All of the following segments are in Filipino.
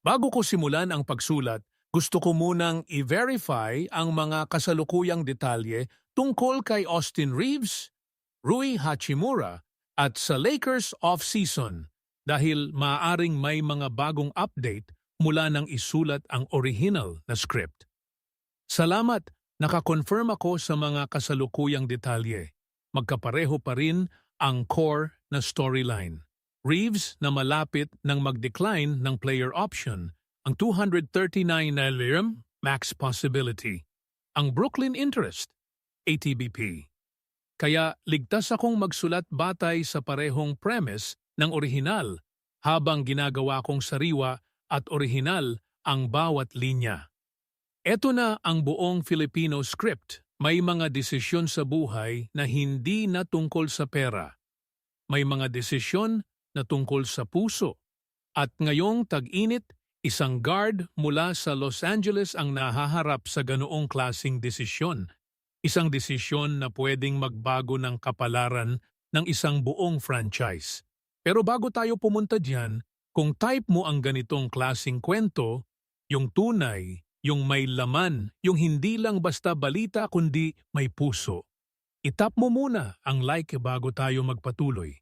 Bago ko simulan ang pagsulat, gusto ko munang i-verify ang mga kasalukuyang detalye tungkol kay Austin Reeves, Rui Hachimura at sa Lakers off-season dahil maaaring may mga bagong update mula nang isulat ang original na script. Salamat, nakakonfirm ako sa mga kasalukuyang detalye. Magkapareho pa rin ang core na storyline. Reeves na malapit nang mag-decline ng player option, ang 239 na max possibility, ang Brooklyn interest, ATBP. Kaya ligtas akong magsulat batay sa parehong premise ng orihinal habang ginagawa kong sariwa at orihinal ang bawat linya. Ito na ang buong Filipino script. May mga desisyon sa buhay na hindi na tungkol sa pera. May mga desisyon na tungkol sa puso. At ngayong tag-init, isang guard mula sa Los Angeles ang nahaharap sa ganoong klasing desisyon. Isang desisyon na pwedeng magbago ng kapalaran ng isang buong franchise. Pero bago tayo pumunta diyan, kung type mo ang ganitong klasing kwento, yung tunay, yung may laman, yung hindi lang basta balita kundi may puso. Itap mo muna ang like bago tayo magpatuloy.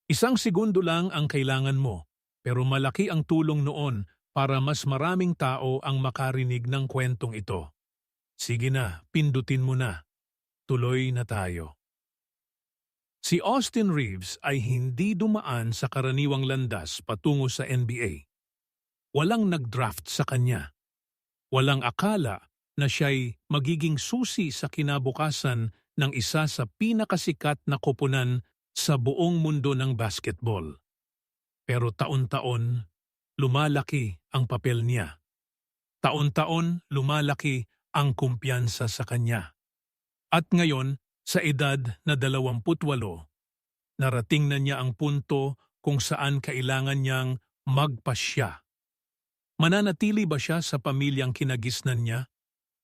Isang segundo lang ang kailangan mo, pero malaki ang tulong noon para mas maraming tao ang makarinig ng kwentong ito. Sige na, pindutin mo na. Tuloy na tayo. Si Austin Reeves ay hindi dumaan sa karaniwang landas patungo sa NBA. Walang nag-draft sa kanya. Walang akala na siya'y magiging susi sa kinabukasan ng isa sa pinakasikat na koponan sa buong mundo ng basketball. Pero taon-taon, lumalaki ang papel niya. Taon-taon, lumalaki ang kumpiyansa sa kanya. At ngayon, sa edad na 28, narating na niya ang punto kung saan kailangan niyang magpasya. Mananatili ba siya sa pamilyang kinagisnan niya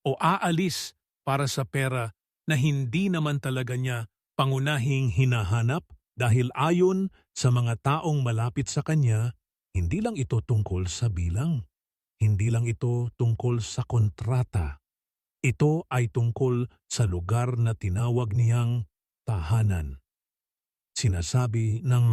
o aalis para sa pera na hindi naman talaga niya pangunahing hinahanap? Dahil ayon sa mga taong malapit sa kanya, hindi lang ito tungkol sa bilang. Hindi lang ito tungkol sa kontrata. Ito ay tungkol sa lugar na tinawag niyang tahanan. Sinasabi ng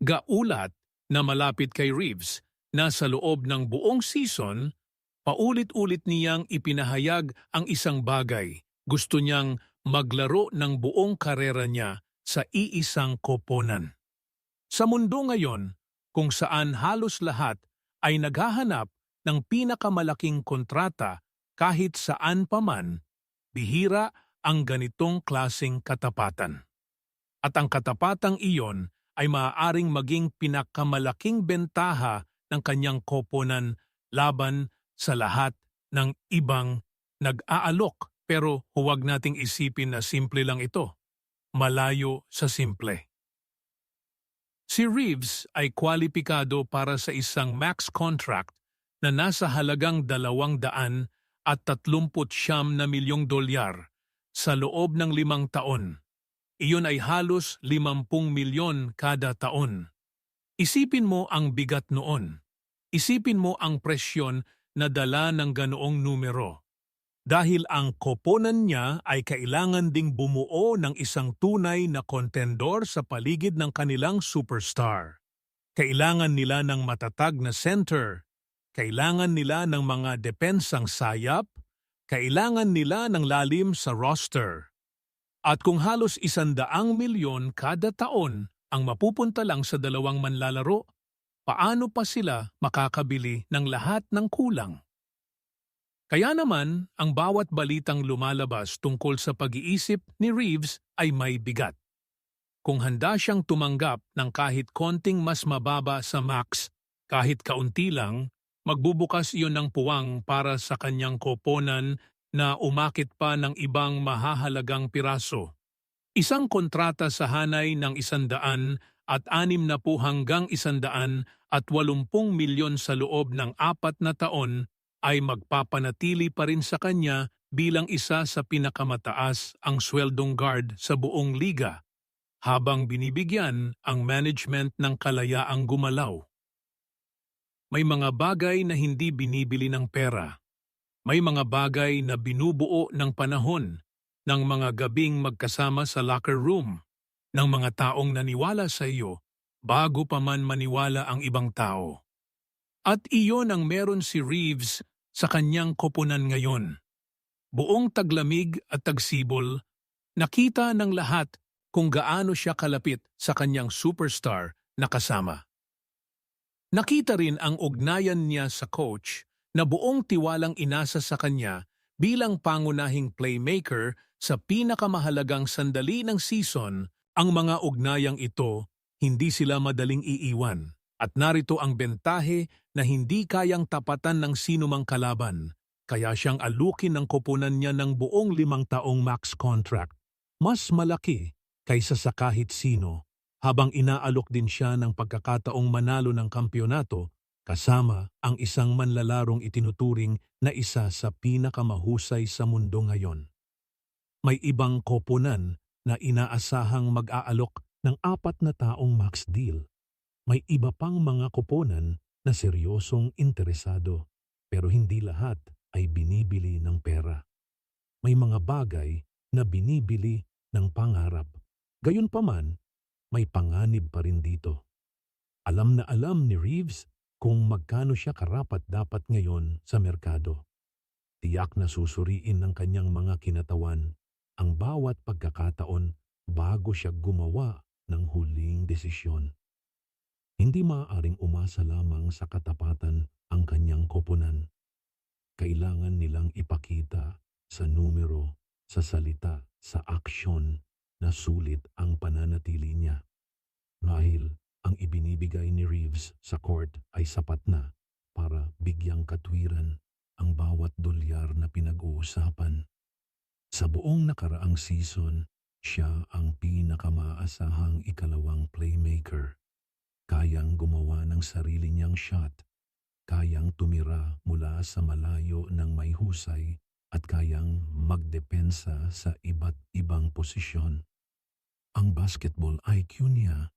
gaulat na malapit kay Reeves na sa loob ng buong season, paulit-ulit niyang ipinahayag ang isang bagay. Gusto niyang maglaro ng buong karera niya sa iisang koponan. Sa mundo ngayon, kung saan halos lahat ay naghahanap ng pinakamalaking kontrata kahit saan paman, bihira ang ganitong klaseng katapatan. At ang katapatang iyon ay maaaring maging pinakamalaking bentaha ng kanyang koponan laban sa lahat ng ibang nag-aalok. Pero huwag nating isipin na simple lang ito. Malayo sa simple. Si Reeves ay kwalipikado para sa isang max contract na nasa halagang $239 milyong sa loob ng 5 taon. Iyon ay halos 50 milyon kada taon. Isipin mo ang bigat noon. Isipin mo ang presyon na dala ng ganoong numero. Dahil ang koponan niya ay kailangan ding bumuo ng isang tunay na kontendor sa paligid ng kanilang superstar. Kailangan nila ng matatag na center. Kailangan nila ng mga depensang sayap. Kailangan nila ng lalim sa roster. At kung halos 100 milyon kada taon ang mapupunta lang sa 2 manlalaro, paano pa sila makakabili ng lahat ng kulang? Kaya naman, ang bawat balitang lumalabas tungkol sa pag-iisip ni Reeves ay may bigat. Kung handa siyang tumanggap ng kahit konting mas mababa sa max, kahit kaunti lang, magbubukas iyon ng puwang para sa kanyang koponan na umakit pa ng ibang mahahalagang piraso. Isang kontrata sa hanay ng 160 hanggang 180 milyon sa loob ng 4 na taon ay magpapanatili pa rin sa kanya bilang isa sa pinakamataas ang sweldong guard sa buong liga, habang binibigyan ang management ng kalayaang gumalaw. May mga bagay na hindi binibili ng pera. May mga bagay na binubuo ng panahon, ng mga gabing magkasama sa locker room, ng mga taong naniwala sa iyo bago pa man maniwala ang ibang tao. At iyon ang meron si Reeves sa kanyang koponan ngayon. Buong taglamig at tagsibol, nakita ng lahat kung gaano siya kalapit sa kanyang superstar na kasama. Nakita rin ang ugnayan niya sa coach na buong tiwalang inasa sa kanya bilang pangunahing playmaker sa pinakamahalagang sandali ng season. Ang mga ugnayang ito, hindi sila madaling iiwan. At narito ang bentahe na hindi kayang tapatan ng sinumang kalaban. Kaya siyang alukin ng koponan niya ng buong 5 taong max contract. Mas malaki kaysa sa kahit sino, habang inaalok din siya ng pagkakataong manalo ng kampyonato kasama ang isang manlalarong itinuturing na isa sa pinakamahusay sa mundo ngayon. May ibang koponan na inaasahang mag-aalok ng 4 na taong max deal. May iba pang mga koponan na seryosong interesado, pero hindi lahat ay binibili ng pera. May mga bagay na binibili ng pangarap. Gayunpaman, may panganib pa rin dito. Alam na alam ni Reeves kung magkano siya karapat-dapat ngayon sa merkado. Tiyak na susuriin ng kanyang mga kinatawan ang bawat pagkakataon bago siya gumawa ng huling desisyon. Hindi maaaring umasa lamang sa katapatan ang kanyang koponan. Kailangan nilang ipakita sa numero, sa salita, sa aksyon na sulit ang pananatili niya. Dahil ang ibinibigay ni Reeves sa court ay sapat na para bigyang katwiran ang bawat dolyar na pinag-uusapan. Sa buong nakaraang season, siya ang pinakamaasahang ikalawang playmaker. Kayang gumawa ng sarili niyang shot, kayang tumira mula sa malayo ng may husay at kayang magdepensa sa iba't ibang posisyon. Ang basketball IQ niya,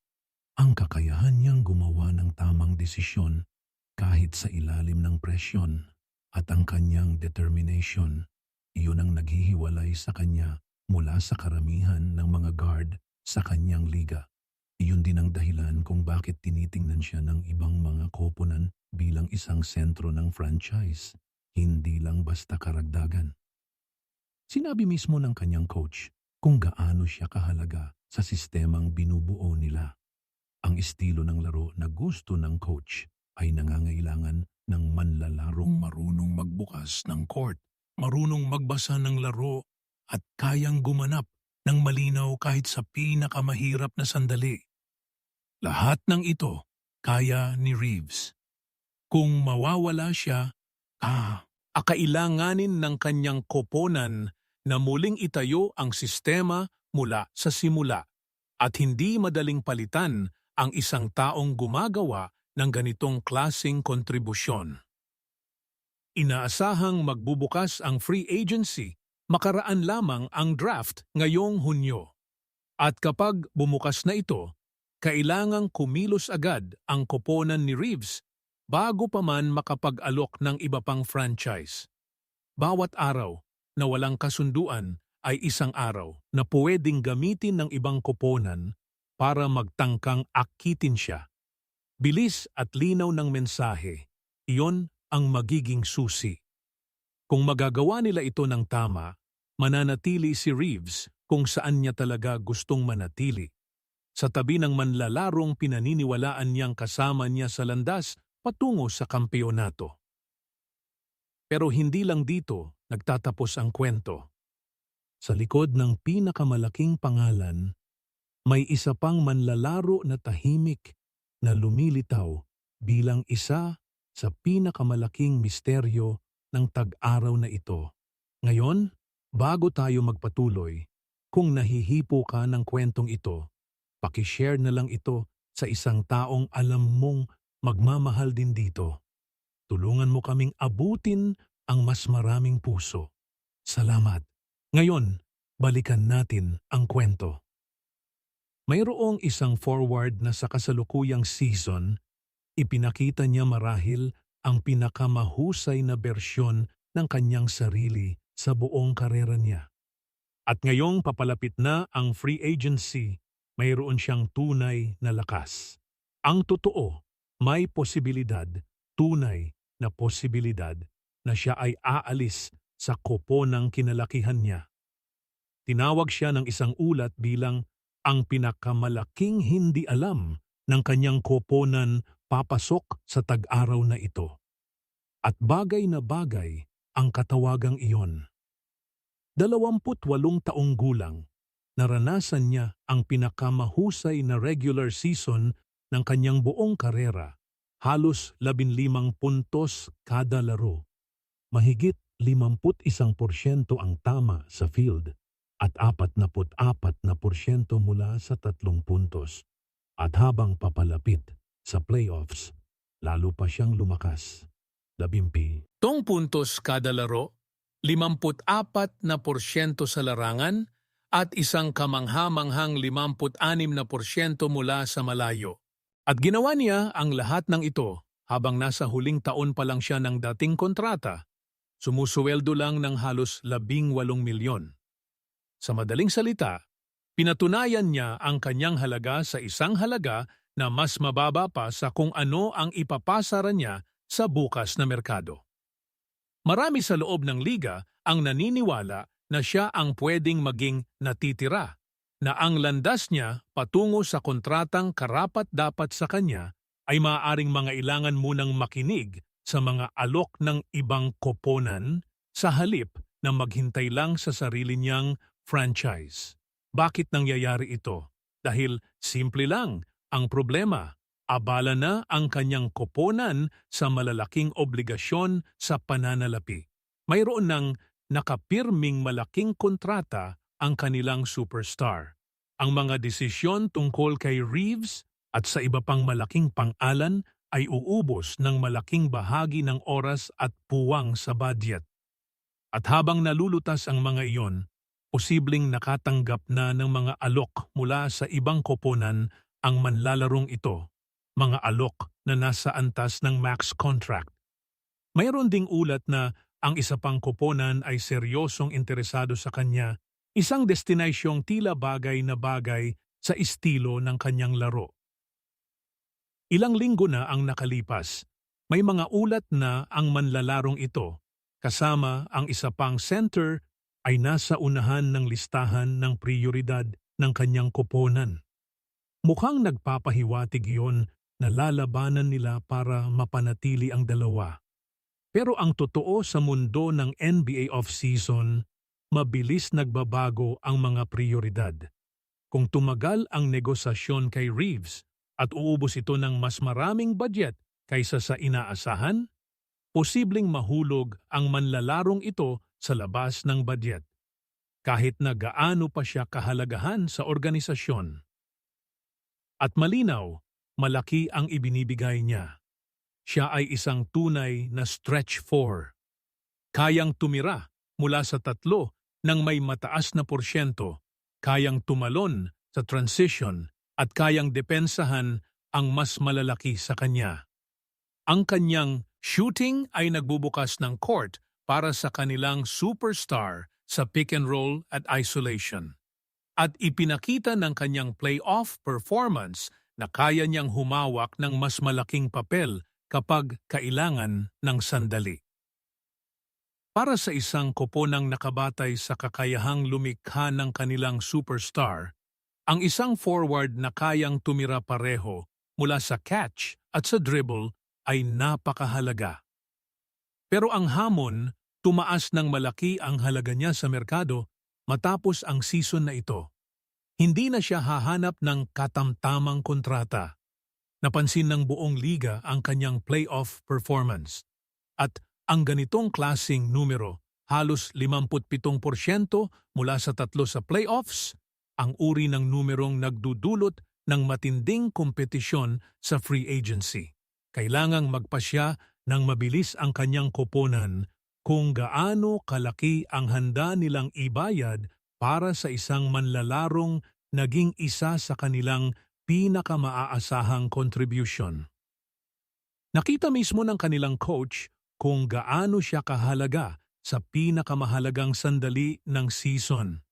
ang kakayahan niyang gumawa ng tamang desisyon kahit sa ilalim ng presyon at ang kanyang determination, iyon ang naghihiwalay sa kanya mula sa karamihan ng mga guard sa kanyang liga. Iyon din ang dahilan kung bakit tinitingnan siya ng ibang mga koponan bilang isang sentro ng franchise, hindi lang basta karagdagan. Sinabi mismo ng kanyang coach kung gaano siya kahalaga sa sistemang binubuo nila. Ang estilo ng laro na gusto ng coach ay nangangailangan ng manlalarong marunong magbukas ng court, marunong magbasa ng laro at kayang gumanap ng malinaw kahit sa pinakamahirap na sandali. Lahat ng ito kaya ni Reeves. Kung mawawala siya, akailanganin ng kanyang koponan na muling itayo ang sistema mula sa simula at hindi madaling palitan ang isang taong gumagawa ng ganitong klaseng kontribusyon. Inaasahang magbubukas ang free agency, makaraan lamang ang draft ngayong Hunyo. At kapag bumukas na ito, kailangang kumilos agad ang koponan ni Reeves bago pa man makapag-alok ng iba pang franchise. Bawat araw na walang kasunduan ay isang araw na pwedeng gamitin ng ibang koponan para magtangkang akitin siya. Bilis at linaw ng mensahe, iyon ang magiging susi. Kung magagawa nila ito ng tama, mananatili si Reeves kung saan niya talaga gustong manatili. Sa tabi ng manlalarong pinaniniwalaan niyang kasama niya sa landas patungo sa kampeonato. Pero hindi lang dito nagtatapos ang kwento. Sa likod ng pinakamalaking pangalan, may isa pang manlalaro na tahimik na lumilitaw bilang isa sa pinakamalaking misteryo ng tag-araw na ito. Ngayon, bago tayo magpatuloy, kung nahihipo ka ng kwentong ito, pakishare na lang ito sa isang taong alam mong magmamahal din dito. Tulungan mo kaming abutin ang mas maraming puso. Salamat. Ngayon, balikan natin ang kwento. Mayroong isang forward na sa kasalukuyang season Ipinakita niya marahil ang pinakamahusay na bersyon ng kanyang sarili sa buong karera niya. At ngayong papalapit na ang free agency, mayroon siyang tunay na lakas. Ang totoo, may posibilidad, tunay na posibilidad na siya ay aalis sa koponang kinalakihan niya. Tinawag siya ng isang ulat bilang ang pinakamalaking hindi alam ng kanyang koponan papasok sa tag-araw na ito. At bagay na bagay ang katawagang iyon. 28 taong gulang, naranasan niya ang pinakamahusay na regular season ng kanyang buong karera, halos 15 puntos kada laro. Mahigit 51% ang tama sa field at 44% mula sa 3 puntos. At habang papalapit sa playoffs, lalo pa siyang lumakas. 12 puntos kada laro, 54% sa larangan at isang kamangha-manghang 56% mula sa malayo. At ginawa niya ang lahat ng ito habang nasa huling taon pa lang siya ng dating kontrata. Sumusuweldo lang ng halos 18 milyon. Sa madaling salita, pinatunayan niya ang kanyang halaga sa isang halaga na mas mababa pa sa kung ano ang ipapasara niya sa bukas na merkado. Marami sa loob ng liga ang naniniwala na siya ang pwedeng maging natitira, na ang landas niya patungo sa kontratang karapat-dapat sa kanya ay maaaring mangailangan munang makinig sa mga alok ng ibang koponan sa halip na maghintay lang sa sarili niyang franchise. Bakit nangyayari ito? Dahil simple lang ang problema. Abala na ang kanyang koponan sa malalaking obligasyon sa pananalapi. Mayroon ng nakapirming malaking kontrata ang kanilang superstar. Ang mga desisyon tungkol kay Reeves at sa iba pang malaking pangalan ay uubos ng malaking bahagi ng oras at puwang sa budget. At habang nalulutas ang mga iyon, posibleng nakatanggap na ng mga alok mula sa ibang koponan ang manlalarong ito. Mga alok na nasa antas ng max contract. Mayroon ding ulat na ang isa pang koponan ay seryosong interesado sa kanya, isang destinasyong tila bagay na bagay sa estilo ng kanyang laro. Ilang linggo na ang nakalipas, may mga ulat na ang manlalarong ito, kasama ang isa pang center, ay nasa unahan ng listahan ng prioridad ng kanyang koponan. Mukhang nagpapahiwatig iyon na lalabanan nila para mapanatili ang dalawa. Pero ang totoo sa mundo ng NBA off-season, mabilis nagbabago ang mga prioridad. Kung tumagal ang negosasyon kay Reeves at uubos ito ng mas maraming budget kaysa sa inaasahan, posibleng mahulog ang manlalarong ito sa labas ng budget, kahit na gaano pa siya kahalagahan sa organisasyon. At malinaw, malaki ang ibinibigay niya. Siya ay isang tunay na stretch four. Kayang tumira mula sa 3 ng may mataas na porsyento, kayang tumalon sa transition at kayang depensahan ang mas malalaki sa kanya. Ang kanyang shooting ay nagbubukas ng court para sa kanilang superstar sa pick and roll at isolation. At ipinakita ng kanyang playoff performance na kaya niyang humawak ng mas malaking papel kapag kailangan ng sandali. Para sa isang koponang nakabatay sa kakayahang lumikha ng kanilang superstar, ang isang forward na kayang tumira pareho mula sa catch at sa dribble ay napakahalaga. Pero ang hamon, tumaas ng malaki ang halaga niya sa merkado matapos ang season na ito. Hindi na siya hahanap ng katamtamang kontrata. Napansin ng buong liga ang kanyang playoff performance. At ang ganitong klasing numero, halos 57% mula sa 3 sa playoffs, ang uri ng numerong nagdudulot ng matinding kompetisyon sa free agency. Kailangang magpasya ng mabilis ang kanyang koponan kung gaano kalaki ang handa nilang ibayad para sa isang manlalarong naging isa sa kanilang pinakamaasahang contribution. Nakita mismo ng kanilang coach kung gaano siya kahalaga sa pinakamahalagang sandali ng season.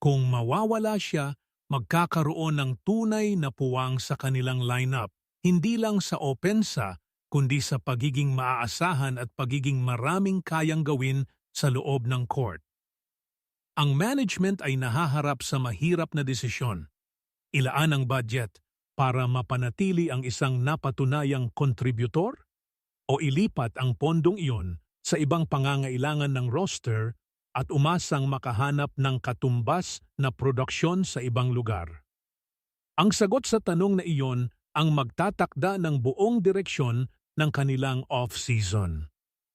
Kung mawawala siya, magkakaroon ng tunay na puwang sa kanilang lineup, hindi lang sa opensa, kundi sa pagiging maaasahan at pagiging maraming kayang gawin sa loob ng court. Ang management ay nahaharap sa mahirap na desisyon. Ilaan ang budget para mapanatili ang isang napatunayang kontributor o ilipat ang pondong iyon sa ibang pangangailangan ng roster at umasang makahanap ng katumbas na produksyon sa ibang lugar. Ang sagot sa tanong na iyon ang magtatakda ng buong direksyon ng kanilang off-season.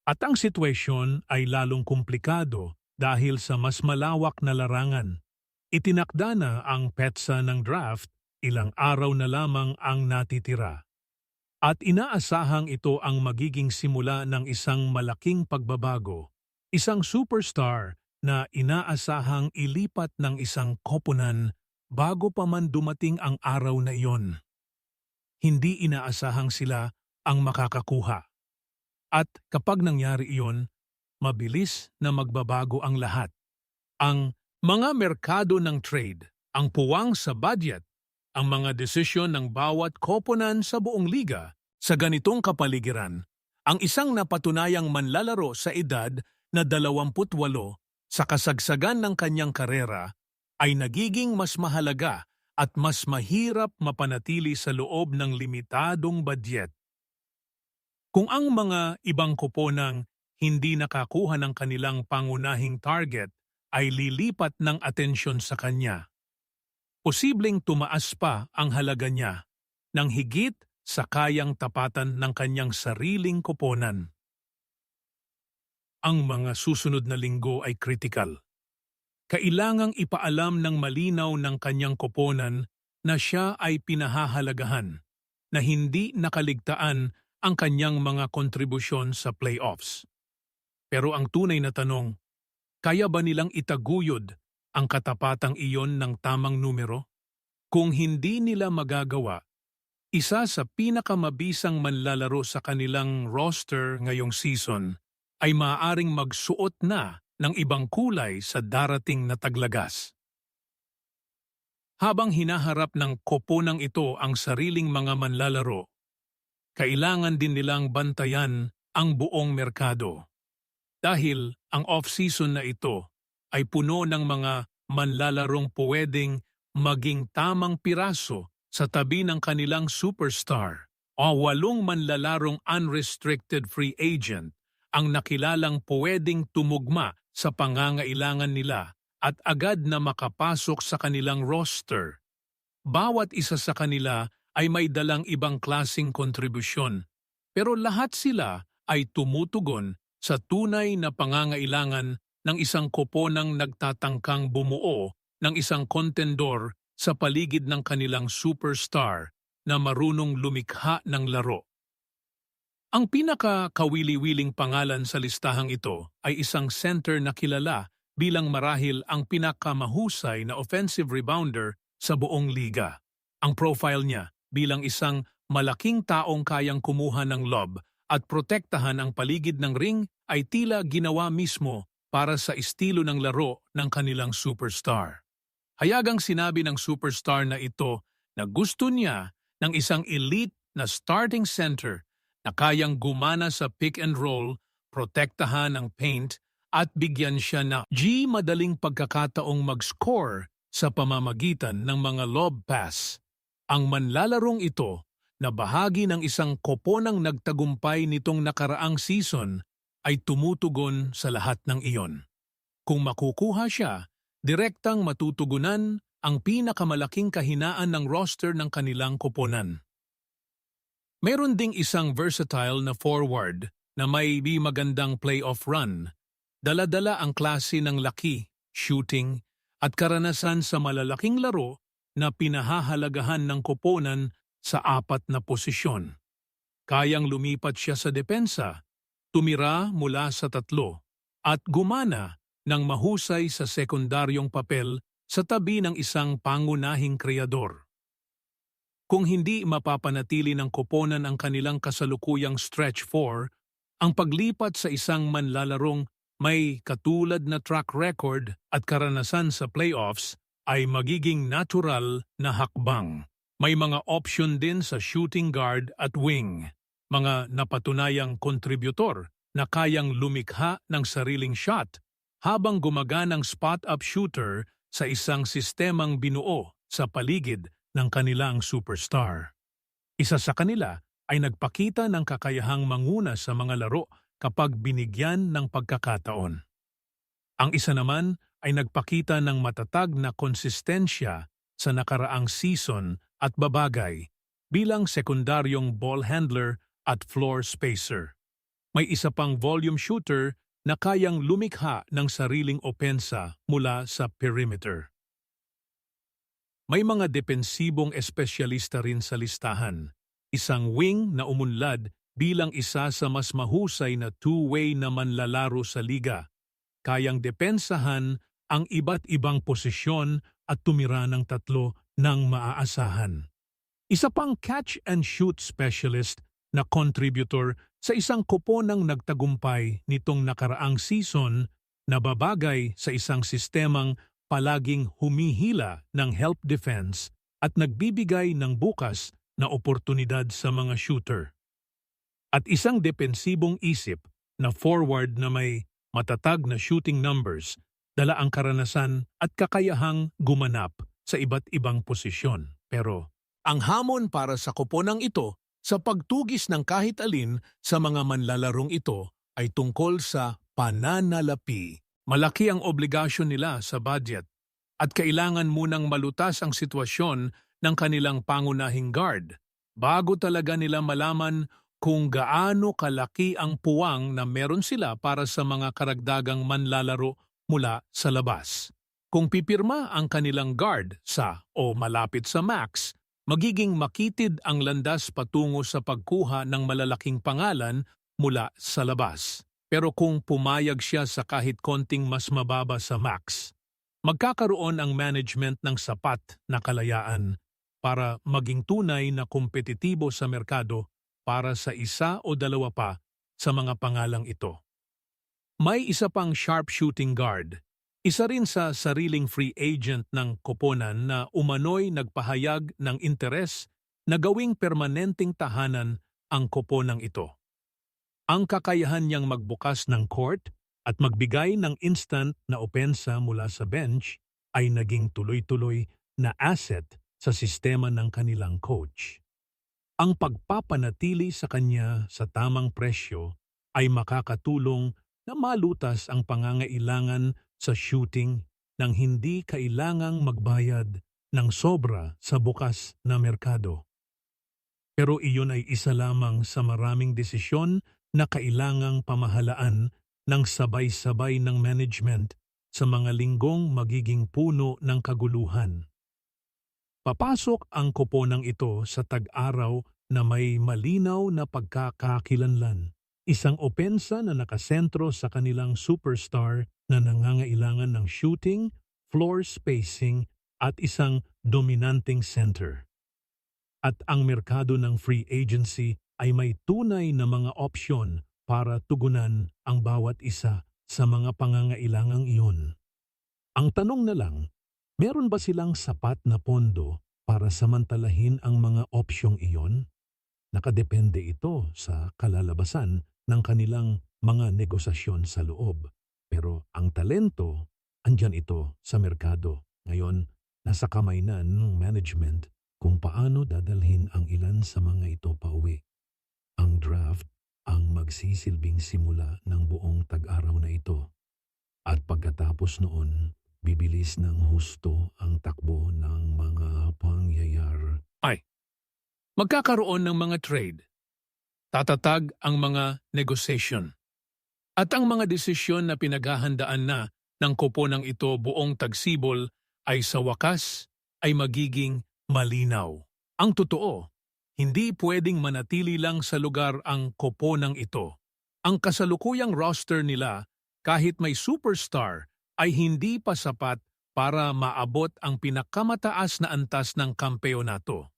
At ang sitwasyon ay lalong komplikado dahil sa mas malawak na larangan. Itinakda na ang petsa ng draft, ilang araw na lamang ang natitira. At inaasahang ito ang magiging simula ng isang malaking pagbabago, isang superstar na inaasahang ilipat ng isang koponan bago pa man dumating ang araw na iyon. Hindi inaasahang sila ang makakakuha. At kapag nangyari iyon, mabilis na magbabago ang lahat. Ang mga merkado ng trade, ang puwang sa budget, ang mga desisyon ng bawat koponan sa buong liga sa ganitong kapaligiran, ang isang napatunayang manlalaro sa edad na 28 sa kasagsagan ng kanyang karera ay nagiging mas mahalaga at mas mahirap mapanatili sa loob ng limitadong budget. Kung ang mga ibang koponang hindi nakakuha ng kanilang pangunahing target ay lilipat ng atensyon sa kanya, posibleng tumaas pa ang halaga niya ng higit sa kayang tapatan ng kanyang sariling koponan. Ang mga susunod na linggo ay kritikal. Kailangang ipaalam ng malinaw ng kanyang koponan na siya ay pinahahalagahan, na hindi nakaligtaan ang kanyang mga kontribusyon sa playoffs. Pero ang tunay na tanong, kaya ba nilang itaguyod ang katapatang iyon ng tamang numero? Kung hindi nila magagawa, isa sa pinakamabisang manlalaro sa kanilang roster ngayong season ay maaaring magsuot na ng ibang kulay sa darating na taglagas. Habang hinaharap ng koponang ito ang sariling mga manlalaro, kailangan din nilang bantayan ang buong merkado. Dahil ang off-season na ito ay puno ng mga manlalarong pwedeng maging tamang piraso sa tabi ng kanilang superstar o 8 manlalarong unrestricted free agent ang nakilalang pwedeng tumugma sa pangangailangan nila at agad na makapasok sa kanilang roster. Bawat isa sa kanila ay may dalang ibang klasing kontribusyon, pero lahat sila ay tumutugon sa tunay na pangangailangan ng isang koponang nagtatangkang bumuo ng isang kontendor sa paligid ng kanilang superstar na marunong lumikha ng laro. Ang pinaka-kawili-wiling pangalan sa listahang ito ay isang center na kilala bilang marahil ang pinakamahusay na offensive rebounder sa buong liga. Ang profile niya bilang isang malaking taong kayang kumuha ng lob at protektahan ang paligid ng ring ay tila ginawa mismo para sa estilo ng laro ng kanilang superstar. Hayagang sinabi ng superstar na ito na gusto niya ng isang elite na starting center na kayang gumana sa pick and roll, protektahan ang paint at bigyan siya na madaling pagkakataong mag-score sa pamamagitan ng mga lob pass. Ang manlalarong ito na bahagi ng isang koponang nagtagumpay nitong nakaraang season ay tumutugon sa lahat ng iyon. Kung makukuha siya, direktang matutugunan ang pinakamalaking kahinaan ng roster ng kanilang koponan. Meron ding isang versatile na forward na may magandang playoff run. Dala-dala ang klase ng laki, shooting, at karanasan sa malalaking laro na pinahahalagahan ng koponan sa 4 na posisyon. Kayang lumipat siya sa depensa, tumira mula sa 3, at gumana ng mahusay sa sekundaryong papel sa tabi ng isang pangunahing kreador. Kung hindi mapapanatili ng koponan ang kanilang kasalukuyang stretch 4, ang paglipat sa isang manlalarong may katulad na track record at karanasan sa playoffs ay magiging natural na hakbang. May mga option din sa shooting guard at wing, mga napatunayang kontributor na kayang lumikha ng sariling shot habang gumaganang spot-up shooter sa isang sistemang binuo sa paligid ng kanilang superstar. Isa sa kanila ay nagpakita ng kakayahang manguna sa mga laro kapag binigyan ng pagkakataon. Ang isa naman ay nagpakita ng matatag na konsistensya sa nakaraang season at babagay bilang sekundaryong ball handler at floor spacer. May isa pang volume shooter na kayang lumikha ng sariling opensa mula sa perimeter. May mga depensibong espesyalista rin sa listahan. Isang wing na umunlad bilang isa sa mas mahusay na two-way na manlalaro sa liga. Kayang depensahan ang iba't ibang posisyon at tumira ng tatlo ng maaasahan. Isa pang catch-and-shoot specialist na contributor sa isang koponang nagtagumpay nitong nakaraang season na babagay sa isang sistemang palaging humihila ng help defense at nagbibigay ng bukas na oportunidad sa mga shooter. At isang depensibong isip na forward na may matatag na shooting numbers, dala ang karanasan at kakayahang gumanap sa iba't ibang posisyon. Pero ang hamon para sa koponang ito sa pagtugis ng kahit alin sa mga manlalarong ito ay tungkol sa pananalapi. Malaki ang obligasyon nila sa budget at kailangan munang malutas ang sitwasyon ng kanilang pangunahing guard bago talaga nila malaman kung gaano kalaki ang puwang na meron sila para sa mga karagdagang manlalaro mula sa labas. Kung pipirma ang kanilang guard sa o malapit sa max, magiging makitid ang landas patungo sa pagkuha ng malalaking pangalan mula sa labas. Pero kung pumayag siya sa kahit konting mas mababa sa max, magkakaroon ang management ng sapat na kalayaan para maging tunay na kompetitibo sa merkado para sa isa o dalawa pa sa mga pangalang ito. May isa pang sharpshooting guard, isa rin sa sariling free agent ng koponan na umano'y nagpahayag ng interes na gawing permanenteng tahanan ang koponang ito. Ang kakayahan niyang magbukas ng court at magbigay ng instant na opensa mula sa bench ay naging tuloy-tuloy na asset sa sistema ng kanilang coach. Ang pagpapanatili sa kanya sa tamang presyo ay makakatulong na malutas ang pangangailangan sa shooting nang hindi kailangang magbayad ng sobra sa bukas na merkado. Pero iyon ay isa lamang sa maraming desisyon na kailangang pamahalaan ng sabay-sabay ng management sa mga linggong magiging puno ng kaguluhan. Papasok ang koponang ito sa tag-araw na may malinaw na pagkakakilanlan. Isang opensa na nakasentro sa kanilang superstar na nangangailangan ng shooting, floor spacing at isang dominanteng center. At ang merkado ng free agency ay may tunay na mga opsyon para tugunan ang bawat isa sa mga pangangailangang iyon. Ang tanong na lang, meron ba silang sapat na pondo para samantalahin ang mga opsyong iyon? Nakadepende ito sa kalalabasan ng kanilang mga negosasyon sa loob. Pero ang talento, andyan ito sa merkado. Ngayon, nasa kamay na ng management kung paano dadalhin ang ilan sa mga ito pauwi. Ang draft ang magsisilbing simula ng buong tag-araw na ito. At pagkatapos noon, bibilis ng husto ang takbo ng mga pangyayari. Magkakaroon ng mga trade. Tatatag ang mga negotiation. At ang mga desisyon na pinaghahandaan na ng koponang ito buong tagsibol ay sa wakas ay magiging malinaw. Ang totoo, hindi pwedeng manatili lang sa lugar ang koponang ito. Ang kasalukuyang roster nila, kahit may superstar, ay hindi pa sapat para maabot ang pinakamataas na antas ng kampeonato.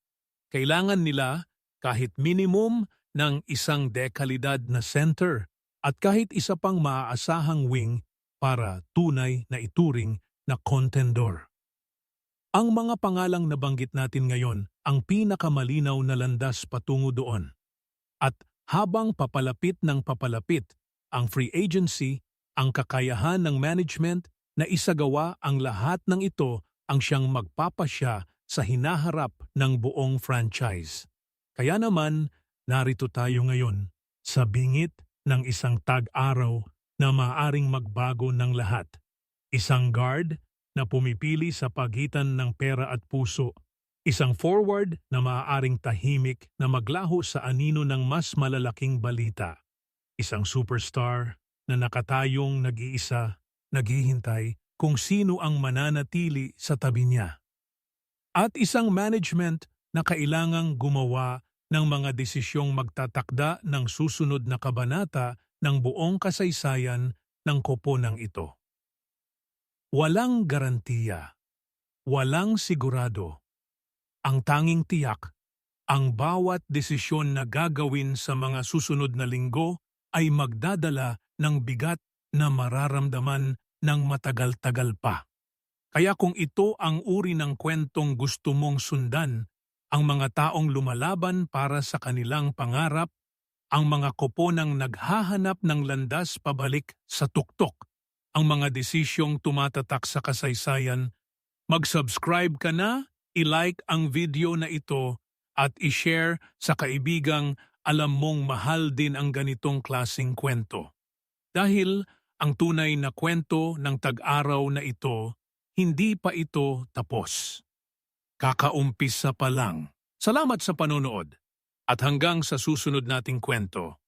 kailangan nila kahit minimum ng isang dekalidad na center at kahit isa pang maaasahang wing para tunay na ituring na contendor. Ang mga pangalang nabanggit natin ngayon ang pinakamalinaw na landas patungo doon. At habang papalapit ng papalapit ang free agency, ang kakayahan ng management na isagawa ang lahat ng ito ang siyang magpapasya sa hinaharap ng buong franchise. Kaya naman, narito tayo ngayon sa bingit ng isang tag-araw na maaring magbago ng lahat. Isang guard na pumipili sa pagitan ng pera at puso. Isang forward na maaaring tahimik na maglaho sa anino ng mas malalaking balita. Isang superstar na nakatayong nag-iisa, naghihintay kung sino ang mananatili sa tabi niya. At isang management na kailangang gumawa ng mga desisyong magtatakda ng susunod na kabanata ng buong kasaysayan ng koponang ito. Walang garantiya, walang sigurado. Ang tanging tiyak, ang bawat desisyon na gagawin sa mga susunod na linggo ay magdadala ng bigat na mararamdaman ng matagal-tagal pa. Kaya kung ito ang uri ng kwentong gusto mong sundan, ang mga taong lumalaban para sa kanilang pangarap, ang mga koponang naghahanap ng landas pabalik sa tuktok, ang mga desisyong tumatatak sa kasaysayan, mag-subscribe ka na, i-like ang video na ito at i-share sa kaibigang alam mong mahal din ang ganitong klaseng kwento. Dahil ang tunay na kwento ng tag-araw na ito, hindi pa ito tapos. Kakaumpisa pa lang. Salamat sa panonood at hanggang sa susunod nating kwento.